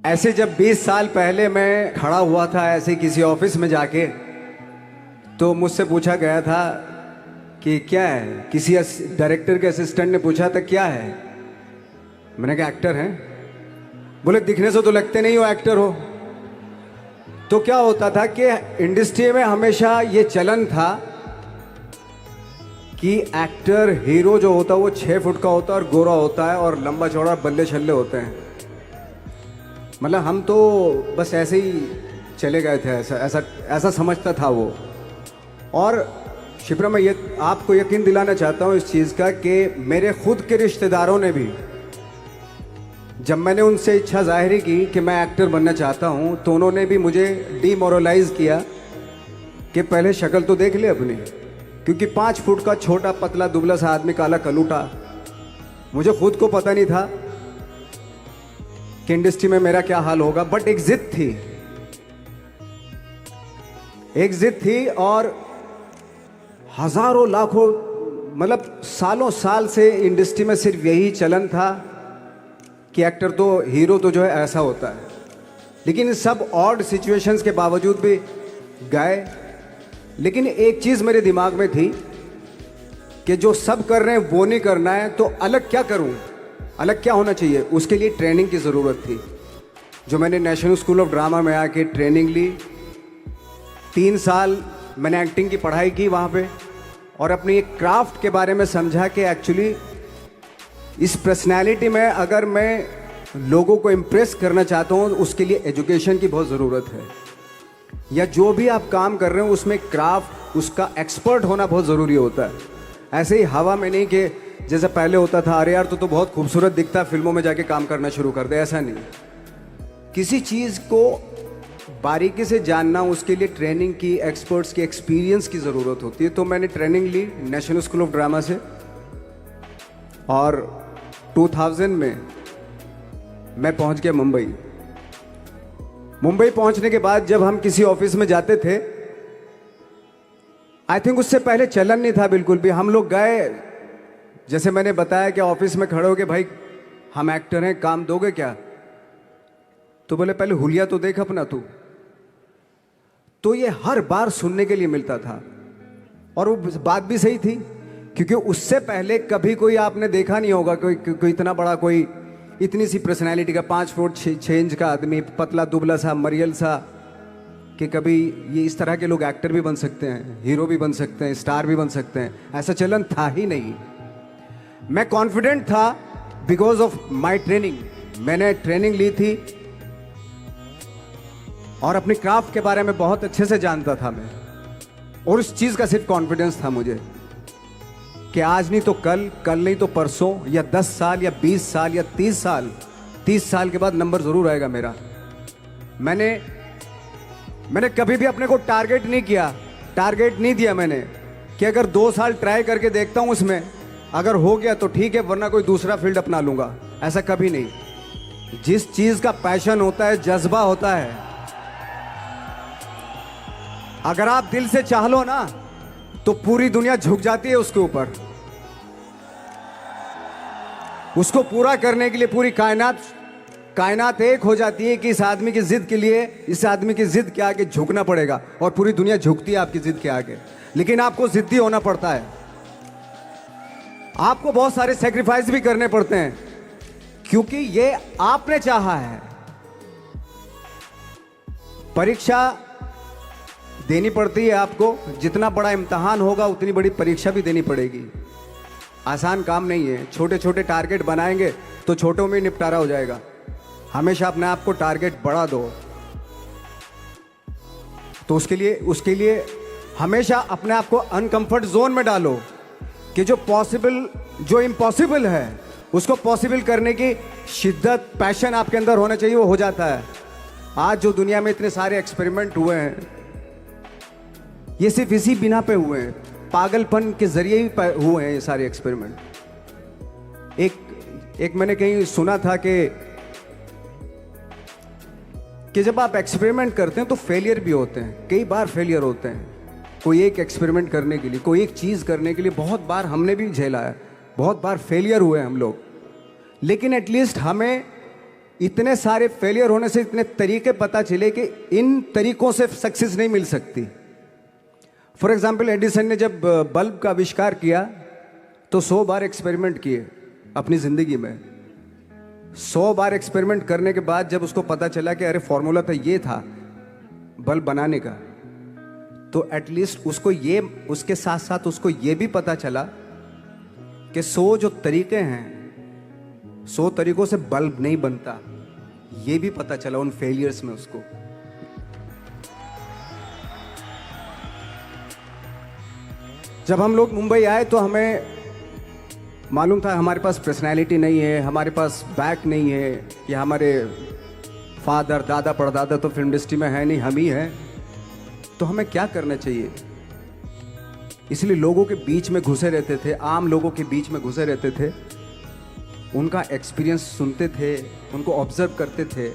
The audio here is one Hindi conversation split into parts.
ऐसे जब 20 साल पहले मैं खड़ा हुआ था ऐसे किसी ऑफिस में जाके, तो मुझसे पूछा गया था कि क्या है। किसी डायरेक्टर के असिस्टेंट ने पूछा था क्या है। मैंने कहा एक्टर हैं। बोले दिखने से तो लगते नहीं हो एक्टर हो। तो क्या होता था कि इंडस्ट्री में हमेशा ये चलन था कि एक्टर हीरो जो होता है वो 6 फुट का होता है और गोरा होता है और लंबा चौड़ा बल्ले छल्ले होते हैं। मतलब हम तो बस ऐसे ही चले गए थे, ऐसा ऐसा ऐसा समझता था वो। और शिप्रा, मैं ये आपको यकीन दिलाना चाहता हूँ इस चीज़ का कि मेरे खुद के रिश्तेदारों ने भी, जब मैंने उनसे इच्छा जाहिर की कि मैं एक्टर बनना चाहता हूँ, तो उन्होंने भी मुझे डीमोरलाइज किया कि पहले शक्ल तो देख ले अपनी, क्योंकि 5 फुट का छोटा पतला दुबला सा आदमी, काला कलूटा। मुझे खुद को पता नहीं था कि इंडस्ट्री में मेरा क्या हाल होगा, बट एक जिद थी, एक जिद थी। और हजारों लाखों, मतलब सालों साल से इंडस्ट्री में सिर्फ यही चलन था कि एक्टर तो, हीरो तो जो है ऐसा होता है। लेकिन सब ऑड सिचुएशंस के बावजूद भी गए। लेकिन एक चीज़ मेरे दिमाग में थी कि जो सब कर रहे हैं वो नहीं करना है, तो अलग क्या करूं, अलग क्या होना चाहिए। उसके लिए ट्रेनिंग की ज़रूरत थी, जो मैंने नेशनल स्कूल ऑफ ड्रामा में आके ट्रेनिंग ली। 3 साल मैंने एक्टिंग की पढ़ाई की वहाँ पे, और अपनी एक क्राफ्ट के बारे में समझा कि एक्चुअली इस पर्सनैलिटी में अगर मैं लोगों को इम्प्रेस करना चाहता हूँ, उसके लिए एजुकेशन की बहुत ज़रूरत है। या जो भी आप काम कर रहे हो उसमें क्राफ्ट, उसका एक्सपर्ट होना बहुत ज़रूरी होता है। ऐसे ही हवा में नहीं कि जैसे पहले होता था, अरे यार तो बहुत खूबसूरत दिखता है, फिल्मों में जाके काम करना शुरू कर दे, ऐसा नहीं। किसी चीज़ को बारीकी से जानना, उसके लिए ट्रेनिंग की, एक्सपर्ट्स की, एक्सपीरियंस की ज़रूरत होती है। तो मैंने ट्रेनिंग ली नेशनल स्कूल ऑफ ड्रामा से, और 2000 में मैं पहुंच गया मुंबई। मुंबई पहुंचने के बाद जब हम किसी ऑफिस में जाते थे, आई थिंक उससे पहले चलन नहीं था बिल्कुल भी। हम लोग गए, जैसे मैंने बताया कि ऑफिस में खड़े हो के, भाई हम एक्टर हैं, काम दोगे क्या। तो बोले पहले हुलिया तो देख अपना तू। तो ये हर बार सुनने के लिए मिलता था, और वो बात भी सही थी, क्योंकि उससे पहले कभी कोई आपने देखा नहीं होगा कोई इतना बड़ा, कोई इतनी सी पर्सनैलिटी का 5 फुट 6 इंच का आदमी, पतला दुबला सा मरियल सा, कि कभी ये इस तरह के लोग एक्टर भी बन सकते हैं, हीरो भी बन सकते हैं, स्टार भी बन सकते हैं। ऐसा चलन था ही नहीं। मैं कॉन्फिडेंट था बिकॉज ऑफ माई ट्रेनिंग। मैंने ट्रेनिंग ली थी और अपनी क्राफ्ट के बारे में बहुत अच्छे से जानता था मैं, और उस चीज़ का सिर्फ कॉन्फिडेंस था मुझे कि आज नहीं तो कल, कल नहीं तो परसों, या 10 साल या 20 साल या 30 साल, 30 साल के बाद नंबर ज़रूर आएगा मेरा। मैंने कभी भी अपने को टारगेट नहीं किया, टारगेट नहीं दिया मैंने कि अगर 2 साल ट्राई करके देखता हूँ, उसमें अगर हो गया तो ठीक है, वरना कोई दूसरा फील्ड अपना लूँगा। ऐसा कभी नहीं। जिस चीज़ का पैशन होता है, जज्बा होता है, अगर आप दिल से चाह लो ना, तो पूरी दुनिया झुक जाती है उसके ऊपर। उसको पूरा करने के लिए पूरी कायनात एक हो जाती है कि इस आदमी की जिद के लिए, इस आदमी की जिद के आगे झुकना पड़ेगा, और पूरी दुनिया झुकती है आपकी जिद के आगे। लेकिन आपको जिद्दी होना पड़ता है, आपको बहुत सारे सेक्रीफाइस भी करने पड़ते हैं, क्योंकि ये आपने चाहा है। परीक्षा देनी पड़ती है आपको, जितना बड़ा इम्तिहान होगा उतनी बड़ी परीक्षा भी देनी पड़ेगी। आसान काम नहीं है। छोटे छोटे टारगेट बनाएंगे तो छोटों में निपटारा हो जाएगा। हमेशा अपने आप को टारगेट बढ़ा दो। तो उसके लिए हमेशा अपने आप को अनकंफर्ट जोन में डालो, कि जो इम्पॉसिबल है उसको पॉसिबल करने की शिद्दत, पैशन आपके अंदर होना चाहिए, वो हो जाता है। आज जो दुनिया में इतने सारे एक्सपेरिमेंट हुए हैं, ये सिर्फ इसी बिना पे हुए हैं, पागलपन के जरिए ही हुए हैं ये सारे एक्सपेरिमेंट। एक मैंने कहीं सुना था कि जब आप एक्सपेरिमेंट करते हैं तो फेलियर भी होते हैं, कई बार फेलियर होते हैं। कोई एक एक्सपेरिमेंट करने के लिए, कोई एक चीज़ करने के लिए बहुत बार हमने भी झेला है, बहुत बार फेलियर हुए हम लोग। लेकिन एटलीस्ट हमें इतने सारे फेलियर होने से इतने तरीके पता चले कि इन तरीकों से सक्सेस नहीं मिल सकती। फॉर एग्जाम्पल, एडिसन ने जब बल्ब का आविष्कार किया तो 100 बार एक्सपेरिमेंट किए अपनी ज़िंदगी में। 100 बार एक्सपेरिमेंट करने के बाद जब उसको पता चला कि अरे फॉर्मूला तो ये था बल्ब बनाने का, तो एटलीस्ट उसको ये, उसके साथ साथ उसको ये भी पता चला कि 100 जो तरीके हैं, 100 तरीकों से बल्ब नहीं बनता, ये भी पता चला उन फेलियर्स में उसको। जब हम लोग मुंबई आए तो हमें मालूम था हमारे पास पर्सनैलिटी नहीं है, हमारे पास बैक नहीं है, कि हमारे फादर दादा परदादा तो फिल्म इंडस्ट्री में है नहीं, हम ही हैं, तो हमें क्या करना चाहिए। इसलिए लोगों के बीच में घुसे रहते थे, आम लोगों के बीच में घुसे रहते थे, उनका एक्सपीरियंस सुनते थे, उनको ऑब्जर्व करते थे।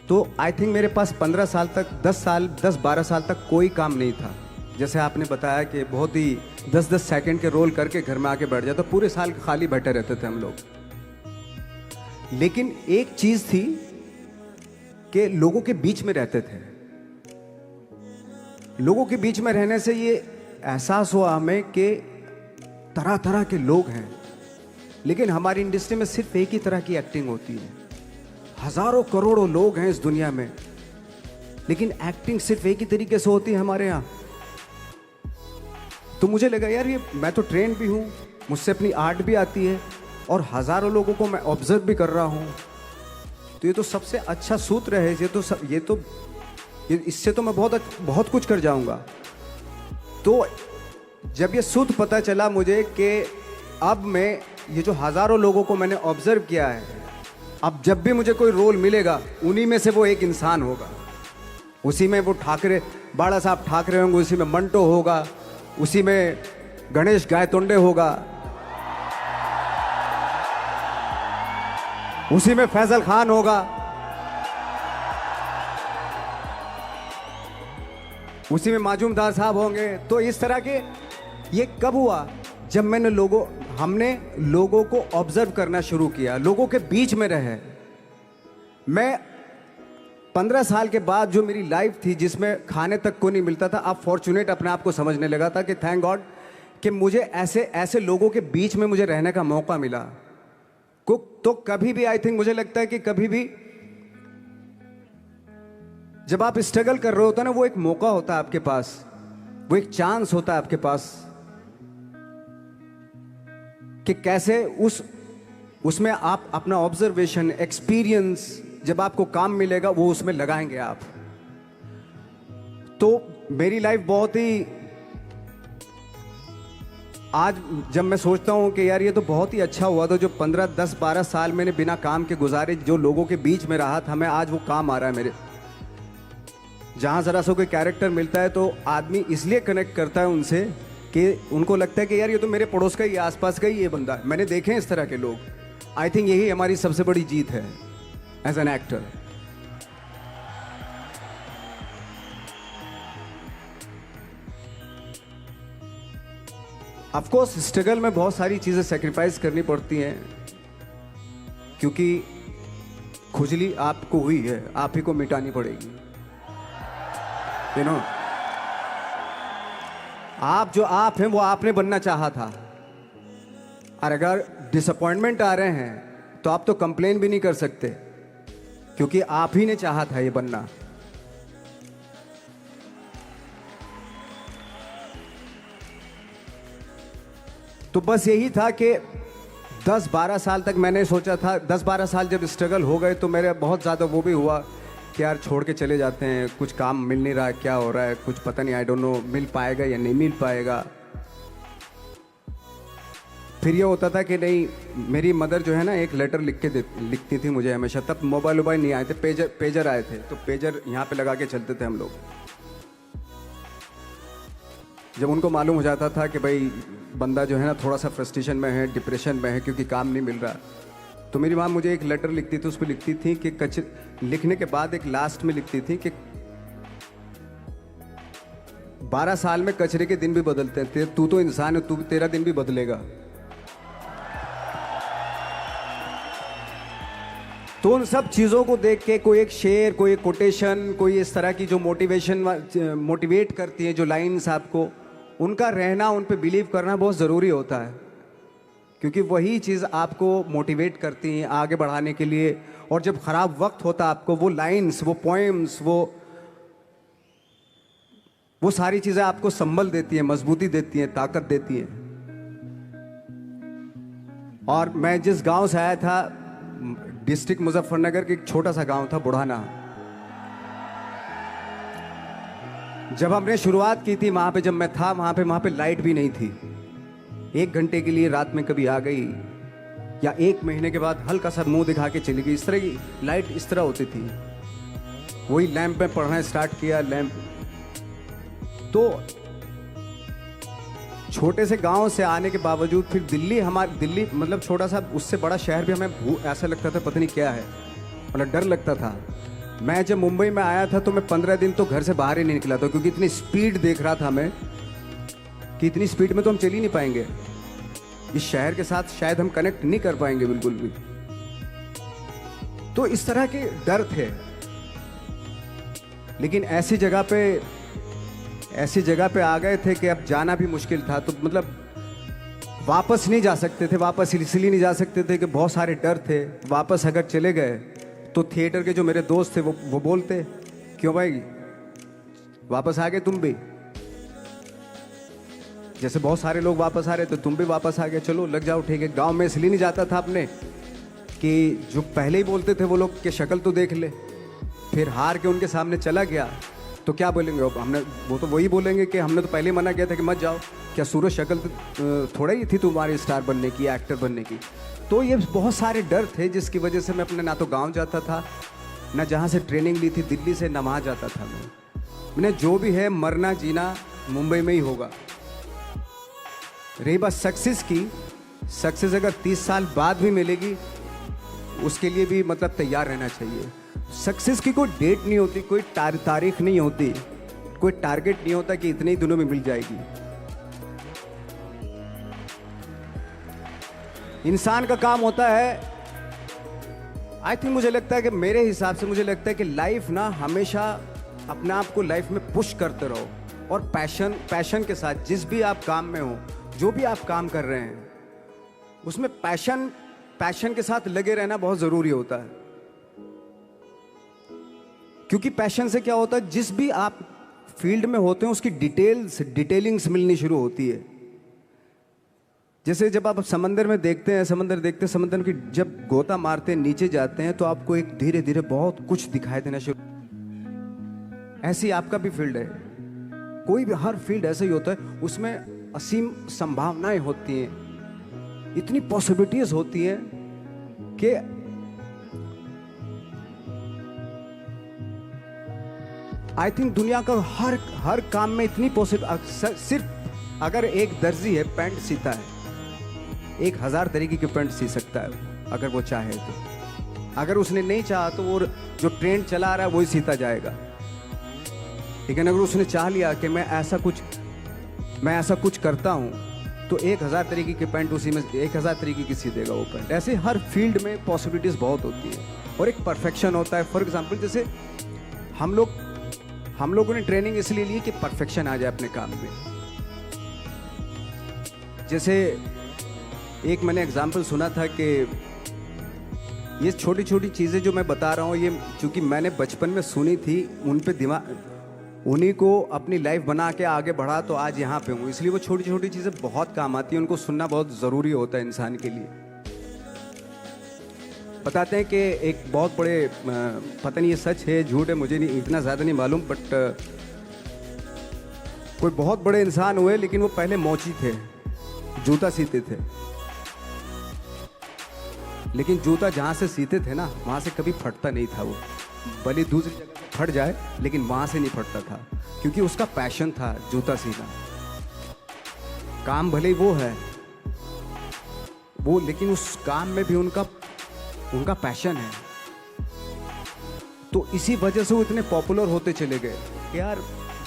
तो आई थिंक मेरे पास 15 साल तक, 10-12 साल तक कोई काम नहीं था। जैसे आपने बताया कि बहुत ही 10-10 सेकंड के रोल करके घर में आके बैठ जाता, पूरे साल खाली बैठे रहते थे हम लोग। लेकिन एक चीज थी कि लोगों के बीच में रहते थे। लोगों के बीच में रहने से ये एहसास हुआ हमें कि तरह तरह के लोग हैं, लेकिन हमारी इंडस्ट्री में सिर्फ एक ही तरह की एक्टिंग होती है। हजारों करोड़ों लोग हैं इस दुनिया में, लेकिन एक्टिंग सिर्फ एक ही तरीके से होती है हमारे यहाँ। तो मुझे लगा यार, ये मैं तो ट्रेन भी हूँ, मुझसे अपनी आर्ट भी आती है, और हजारों लोगों को मैं ऑब्जर्व भी कर रहा हूँ, तो ये तो सबसे अच्छा सूत्र है। इससे तो मैं बहुत कुछ कर जाऊंगा। तो जब ये सूत्र पता चला मुझे कि अब मैं ये जो हजारों लोगों को मैंने ऑब्जर्व किया है, अब जब भी मुझे कोई रोल मिलेगा उन्हीं में से वो एक इंसान होगा। उसी में वो ठाकरे, बाला साहब ठाकरे होंगे, उसी में मंटो होगा, उसी में गणेश गायतोंडे होगा, उसी में फैजल खान होगा, उसी में माजूमदार साहब होंगे। तो इस तरह के, ये कब हुआ? जब हमने लोगों को ऑब्जर्व करना शुरू किया, लोगों के बीच में रहे। मैं 15 साल के बाद जो मेरी लाइफ थी, जिसमें खाने तक को नहीं मिलता था, अब फॉर्चुनेट अपने आप को समझने लगा था कि थैंक गॉड कि मुझे ऐसे लोगों के बीच में मुझे रहने का मौका मिला। तो कभी भी, आई थिंक मुझे लगता है कि कभी भी जब आप स्ट्रगल कर रहे होते ना, वो एक मौका होता है आपके पास, वो एक चांस होता है आपके पास कि कैसे उसमें आप अपना ऑब्जर्वेशन, एक्सपीरियंस, जब आपको काम मिलेगा वो उसमें लगाएंगे आप। तो मेरी लाइफ बहुत ही, आज जब मैं सोचता हूं कि यार ये तो बहुत ही अच्छा हुआ था जो 15, 10, 12 साल मैंने बिना काम के गुजारे, जो लोगों के बीच में रहा था, मैं आज वो काम आ रहा है मेरे। जहां जरा सा कोई कैरेक्टर मिलता है तो आदमी इसलिए कनेक्ट करता है उनसे कि उनको लगता है कि यार ये तो मेरे पड़ोस का ही, आसपास का ही ये बंदा है। मैंने देखे हैं इस तरह के लोग। आई थिंक यही हमारी सबसे बड़ी जीत है as an actor. Of course struggle में बहुत सारी चीजें सेक्रीफाइस करनी पड़ती हैं, क्योंकि खुजली आपको हुई है, आप ही को मिटानी पड़ेगी। यू नो, आप जो आप हैं वो आपने बनना चाहा था, और अगर डिसअपॉइंटमेंट आ रहे हैं तो आप तो कंप्लेन भी नहीं कर सकते, क्योंकि आप ही ने चाहा था ये बनना। तो बस यही था कि 10-12 साल तक मैंने सोचा था, 10-12 साल जब स्ट्रगल हो गए तो मेरे बहुत ज़्यादा वो भी हुआ कि यार छोड़ के चले जाते हैं, कुछ काम मिल नहीं रहा है, क्या हो रहा है, कुछ पता नहीं, आई डोंट नो मिल पाएगा या नहीं मिल पाएगा। फिर ये होता था कि नहीं, मेरी मदर जो है ना एक लेटर लिखती थी मुझे हमेशा। तब मोबाइल नहीं आए थे, पेजर आए थे, तो पेजर यहाँ पे लगा के चलते थे हम लोग। जब उनको मालूम हो जाता था कि भाई बंदा जो है ना थोड़ा सा फ्रस्ट्रेशन में है, डिप्रेशन में है, क्योंकि काम नहीं मिल रहा, तो मेरी माँ मुझे एक लेटर लिखती थी। उस पर लिखती थी कि लिखने के बाद एक लास्ट में लिखती थी कि 12 साल में कचरे के दिन भी बदलते हैं, तू तो इंसान है, तेरा दिन भी बदलेगा। तो उन सब चीज़ों को देख के कोई एक शेर, कोई एक कोटेशन, कोई इस तरह की जो मोटिवेट करती है जो लाइंस आपको, उनका रहना, उन पे बिलीव करना बहुत ज़रूरी होता है, क्योंकि वही चीज़ आपको मोटिवेट करती हैं आगे बढ़ाने के लिए। और जब ख़राब वक्त होता है आपको, वो लाइंस, वो पोएम्स, वो सारी चीज़ें आपको संबल देती हैं, मजबूती देती हैं, ताकत देती हैं। और मैं जिस गांव से आया था, डिस्ट्रिक्ट मुजफ्फरनगर के एक छोटा सा गांव था बुढ़ाना। जब हमने शुरुआत की थी वहां पे, जब मैं था वहां पे लाइट भी नहीं थी। 1 घंटे के लिए रात में कभी आ गई, या 1 महीने के बाद हल्का सा मुंह दिखा के चली गई। इस तरह की लाइट इस तरह होती थी। वही लैंप में पढ़ना स्टार्ट किया, लैंप। तो छोटे से गांव से आने के बावजूद फिर दिल्ली मतलब छोटा सा, उससे बड़ा शहर भी हमें ऐसा लगता था पता नहीं क्या है, मतलब डर लगता था। मैं जब मुंबई में आया था तो मैं 15 दिन तो घर से बाहर ही नहीं निकला था, क्योंकि इतनी स्पीड देख रहा था मैं कि इतनी स्पीड में तो हम चल ही नहीं पाएंगे, इस शहर के साथ शायद हम कनेक्ट नहीं कर पाएंगे बिल्कुल भी। तो इस तरह के डर थे। लेकिन ऐसी जगह पे आ गए थे कि अब जाना भी मुश्किल था। तो मतलब वापस नहीं जा सकते थे, वापस इसलिए नहीं जा सकते थे कि बहुत सारे डर थे। वापस अगर चले गए तो थिएटर के जो मेरे दोस्त थे वो बोलते, क्यों भाई वापस आ गए तुम भी, जैसे बहुत सारे लोग वापस आ रहे तो तुम भी वापस आ गए, चलो लग जाओ ठीक है। गांव में इसलिए नहीं जाता था अपने कि जो पहले ही बोलते थे वो लोग कि शक्ल तो देख ले, फिर हार के उनके सामने चला गया तो क्या बोलेंगे वो तो वही बोलेंगे कि हमने तो पहले ही मना किया था कि मत जाओ, क्या सूरज शक्ल थोड़ा ही थी तुम्हारी स्टार बनने की, एक्टर बनने की। तो ये बहुत सारे डर थे जिसकी वजह से मैं अपने ना तो गांव जाता था, ना जहाँ से ट्रेनिंग ली थी दिल्ली से, ना वहाँ जाता था। मैंने जो भी है मरना जीना मुंबई में ही होगा। रही बात सक्सेस की, सक्सेस अगर 30 साल बाद भी मिलेगी उसके लिए भी मतलब तैयार रहना चाहिए। सक्सेस की कोई डेट नहीं होती, कोई तारीख नहीं होती, कोई टारगेट नहीं होता कि इतने ही दिनों में मिल जाएगी। इंसान का काम होता है, आई थिंक मुझे लगता है कि मेरे हिसाब से मुझे लगता है कि लाइफ ना हमेशा अपने आप को लाइफ में पुश करते रहो, और पैशन के साथ जिस भी आप काम में हो, जो भी आप काम कर रहे हैं उसमें पैशन के साथ लगे रहना बहुत ज़रूरी होता है। क्योंकि पैशन से क्या होता है, जिस भी आप फील्ड में होते हैं उसकी डिटेलिंग्स मिलनी शुरू होती है। जैसे जब आप समंदर में देखते हैं, समंदर की जब गोता मारते हैं, नीचे जाते हैं तो आपको एक धीरे धीरे बहुत कुछ दिखाई देना शुरू। ऐसी आपका भी फील्ड है, कोई भी हर फील्ड ऐसा ही होता है, उसमें असीम संभावनाएं होती हैं, इतनी पॉसिबिलिटीज होती हैं कि आई थिंक दुनिया का हर काम में इतनी सिर्फ अगर एक दर्जी है पैंट सीता है, 1000 तरीके की पैंट सी सकता है अगर वो चाहे तो। अगर उसने नहीं चाहा तो वो जो ट्रेंड चला रहा है वही सीता जाएगा। लेकिन अगर उसने चाह लिया कि मैं ऐसा कुछ करता हूँ तो 1000 तरीके की पैंट उसी में 1000 तरीके की सी देगा वो पैंट। ऐसे हर फील्ड में पॉसिबिलिटीज बहुत होती है और एक परफेक्शन होता है। फॉर एग्जाम्पल जैसे हम लोगों ने ट्रेनिंग इसलिए ली कि परफेक्शन आ जाए अपने काम में। जैसे एक मैंने एग्जाम्पल सुना था कि ये छोटी छोटी चीज़ें जो मैं बता रहा हूँ, ये चूँकि मैंने बचपन में सुनी थी, उन पे उन्हीं को अपनी लाइफ बना के आगे बढ़ा तो आज यहाँ पे हूँ। इसलिए वो छोटी छोटी चीज़ें बहुत काम आती हैं, उनको सुनना बहुत ज़रूरी होता है इंसान के लिए। बताते हैं कि एक बहुत बड़े, पता नहीं ये सच है झूठ है, मुझे नहीं इतना ज़्यादा नहीं मालूम, बट कोई बहुत बड़े इंसान हुए, लेकिन वो पहले मोची थे, जूता सीते थे। लेकिन जूता जहाँ से सीते थे ना, वहाँ से कभी फटता नहीं था वो, भले दूसरी जगह फट जाए लेकिन वहाँ से नहीं फटता था, क्योंकि उसका पैशन था जूता सीना। काम भले ही वो है वो, लेकिन उस काम में भी उनका पैशन है। तो इसी वजह से वो इतने पॉपुलर होते चले गए कि यार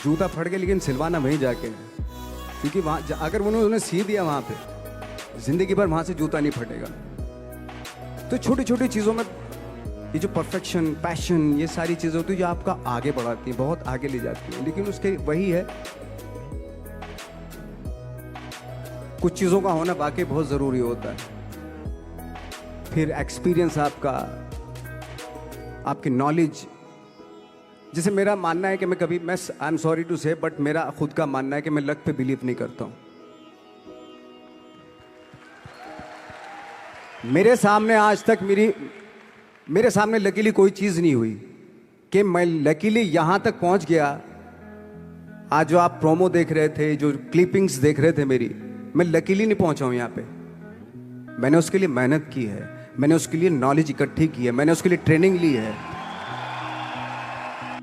जूता फट गया लेकिन सिलवाना वहीं जाके, क्योंकि वहाँ अगर उन्होंने सी दिया वहाँ पे, जिंदगी भर वहाँ से जूता नहीं फटेगा। तो छोटी छोटी चीज़ों में ये जो परफेक्शन, पैशन, ये सारी चीज़ें होती है जो आपका आगे बढ़ाती है, बहुत आगे ले जाती है। लेकिन उसके वही है, कुछ चीज़ों का होना वाकई बहुत ज़रूरी होता है। फिर एक्सपीरियंस आपका, आपकी नॉलेज। जैसे मेरा मानना है कि मैं कभी, मैं आई एम सॉरी टू से, बट मेरा खुद का मानना है कि मैं लक पे बिलीव नहीं करता हूँ। मेरे सामने आज तक मेरे सामने लकीली कोई चीज़ नहीं हुई कि मैं लकीली यहाँ तक पहुँच गया। आज जो आप प्रोमो देख रहे थे, जो क्लिपिंग्स देख रहे थे मेरी, मैं लकीली नहीं पहुँचा हूँ यहाँ पे। मैंने उसके लिए मेहनत की है, मैंने उसके लिए नॉलेज इकट्ठी की है, मैंने उसके लिए ट्रेनिंग ली है।